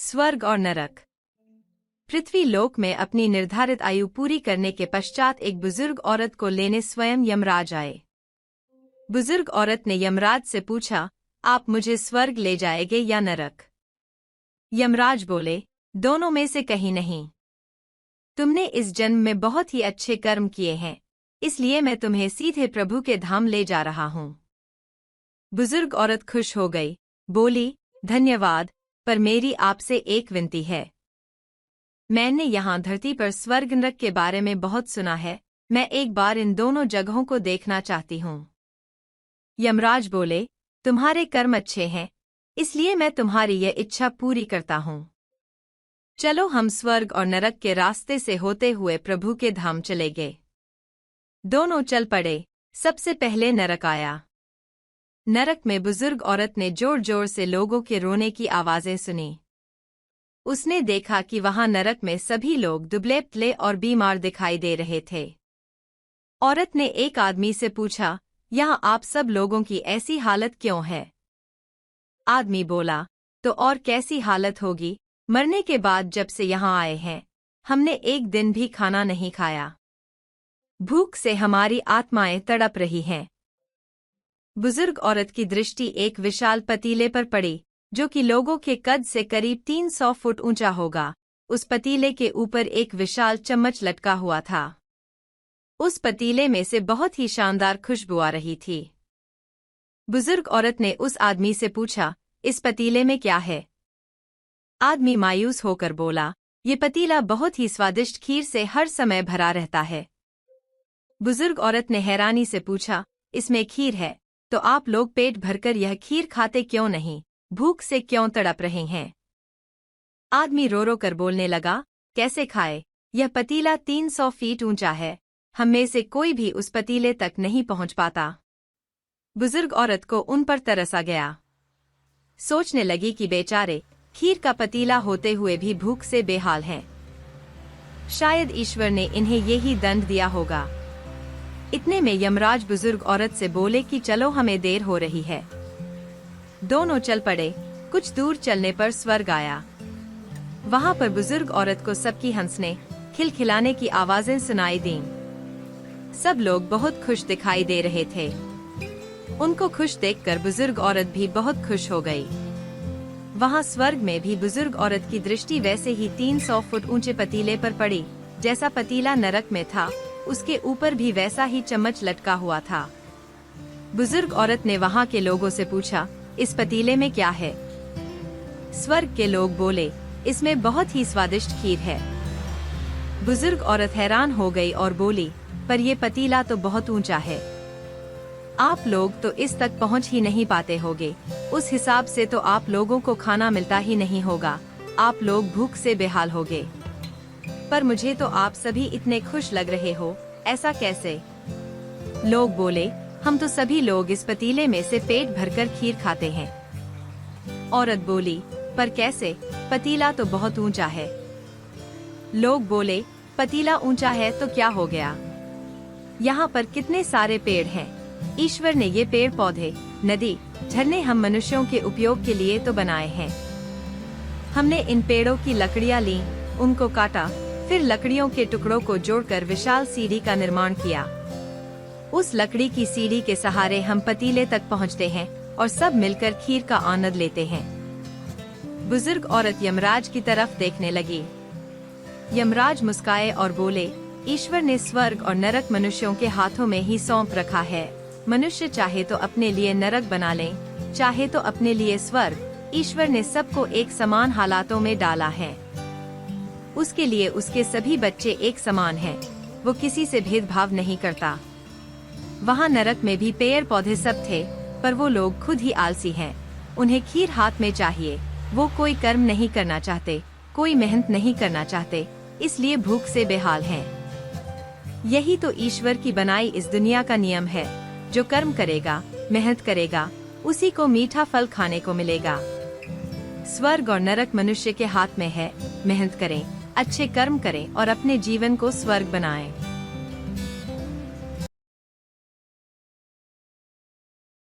स्वर्ग और नरक। पृथ्वी लोक में अपनी निर्धारित आयु पूरी करने के पश्चात एक बुजुर्ग औरत को लेने स्वयं यमराज आए। बुजुर्ग औरत ने यमराज से पूछा, आप मुझे स्वर्ग ले जाएंगे या नरक? यमराज बोले, दोनों में से कहीं नहीं। तुमने इस जन्म में बहुत ही अच्छे कर्म किए हैं, इसलिए मैं तुम्हें सीधे प्रभु के धाम ले जा रहा हूँ। बुजुर्ग औरत खुश हो गई, बोली, धन्यवाद, पर मेरी आपसे एक विनती है। मैंने यहाँ धरती पर स्वर्ग नरक के बारे में बहुत सुना है, मैं एक बार इन दोनों जगहों को देखना चाहती हूँ। यमराज बोले, तुम्हारे कर्म अच्छे हैं, इसलिए मैं तुम्हारी यह इच्छा पूरी करता हूँ। चलो हम स्वर्ग और नरक के रास्ते से होते हुए प्रभु के धाम चले गए। दोनों चल पड़े। सबसे पहले नरक आया। नरक में बुजुर्ग औरत ने जोर जोर से लोगों के रोने की आवाजें सुनी। उसने देखा कि वहां नरक में सभी लोग दुबले पतले और बीमार दिखाई दे रहे थे। औरत ने एक आदमी से पूछा, यहाँ आप सब लोगों की ऐसी हालत क्यों है? आदमी बोला, तो और कैसी हालत होगी, मरने के बाद जब से यहाँ आए हैं, हमने एक दिन भी खाना नहीं खाया। भूख से हमारी आत्माएं तड़प रही हैं। बुजुर्ग औरत की दृष्टि एक विशाल पतीले पर पड़ी, जो कि लोगों के कद से करीब 300 फुट ऊंचा होगा। उस पतीले के ऊपर एक विशाल चम्मच लटका हुआ था। उस पतीले में से बहुत ही शानदार खुशबू आ रही थी। बुजुर्ग औरत ने उस आदमी से पूछा, इस पतीले में क्या है? आदमी मायूस होकर बोला, ये पतीला बहुत ही स्वादिष्ट खीर से हर समय भरा रहता है। बुजुर्ग औरत ने हैरानी से पूछा, इसमें खीर है, तो आप लोग पेट भरकर यह खीर खाते क्यों नहीं, भूख से क्यों तड़प रहे हैं? आदमी रो रो कर बोलने लगा, कैसे खाए, यह पतीला 300 फीट ऊंचा है, हम में से कोई भी उस पतीले तक नहीं पहुंच पाता। बुजुर्ग औरत को उन पर तरस आ गया। सोचने लगी कि बेचारे खीर का पतीला होते हुए भी भूख से बेहाल हैं। शायद ईश्वर ने इन्हें यही दंड दिया होगा। इतने में यमराज बुजुर्ग औरत से बोले कि चलो, हमें देर हो रही है। दोनों चल पड़े। कुछ दूर चलने पर स्वर्ग आया। वहां पर बुजुर्ग औरत को सबकी हंसने खिलखिलाने की आवाजें सुनाई दीं। सब लोग बहुत खुश दिखाई दे रहे थे। उनको खुश देखकर बुजुर्ग औरत भी बहुत खुश हो गई। वहां स्वर्ग में भी बुजुर्ग औरत की दृष्टि वैसे ही 300 फुट ऊंचे पतीले पर पड़ी, जैसा पतीला नरक में था, उसके ऊपर भी वैसा ही चम्मच लटका हुआ था। बुजुर्ग औरत ने वहां के लोगों से पूछा, इस पतीले में क्या है? स्वर्ग के लोग बोले, इसमें बहुत ही स्वादिष्ट खीर है। बुजुर्ग औरत हैरान हो गई और बोली, पर यह पतीला तो बहुत ऊंचा है, आप लोग तो इस तक पहुंच ही नहीं पाते होगे, उस हिसाब से तो आप लोगों को खाना मिलता ही नहीं होगा, आप लोग भूख से बेहाल होगे। पर मुझे तो आप सभी इतने खुश लग रहे हो, ऐसा कैसे? लोग बोले, हम तो सभी लोग इस पतीले में से पेट भरकर खीर खाते हैं। औरत बोली, पर कैसे, पतीला तो बहुत ऊंचा है। लोग बोले, पतीला ऊंचा है तो क्या हो गया, यहाँ पर कितने सारे पेड़ हैं, ईश्वर ने ये पेड़ पौधे, नदी, झरने हम मनुष्यों के उपयोग के लिए तो बनाए हैं। हमने इन पेड़ों की लकड़ियाँ ली, उनको काटा, फिर लकड़ियों के टुकड़ों को जोड़कर विशाल सीढ़ी का निर्माण किया। उस लकड़ी की सीढ़ी के सहारे हम पतीले तक पहुंचते हैं और सब मिलकर खीर का आनंद लेते हैं। बुजुर्ग औरत यमराज की तरफ देखने लगी। यमराज मुस्काए और बोले, ईश्वर ने स्वर्ग और नरक मनुष्यों के हाथों में ही सौंप रखा है। मनुष्य चाहे तो अपने लिए नरक बना ले, चाहे तो अपने लिए स्वर्ग। ईश्वर ने सबको एक समान हालातों में डाला है। उसके लिए उसके सभी बच्चे एक समान हैं, वो किसी से भेदभाव नहीं करता। वहाँ नरक में भी पेड़ पौधे सब थे, पर वो लोग खुद ही आलसी हैं। उन्हें खीर हाथ में चाहिए, वो कोई कर्म नहीं करना चाहते, कोई मेहनत नहीं करना चाहते, इसलिए भूख से बेहाल हैं। यही तो ईश्वर की बनाई इस दुनिया का नियम है, जो कर्म करेगा, मेहनत करेगा, उसी को मीठा फल खाने को मिलेगा। स्वर्ग और नरक मनुष्य के हाथ में है, मेहनत करें, अच्छे कर्म करें और अपने जीवन को स्वर्ग बनाएं।